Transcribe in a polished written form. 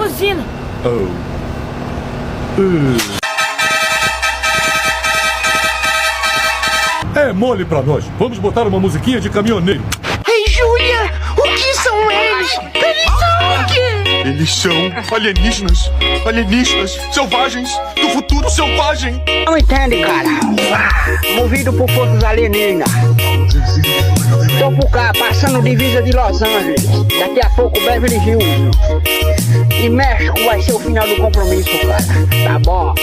buzina. É mole pra nós. Vamos botar uma musiquinha de caminhoneiro. Ei, Júlia, o que são eles? Eles são o quê? Eles são alienígenas. Alienígenas selvagens do futuro selvagem. Não entende, cara. Movido por forças alienígenas. Tô por cá, passando divisa de Los Angeles. Daqui a pouco Beverly Hills. E México vai ser o final do compromisso, cara. Tá bom?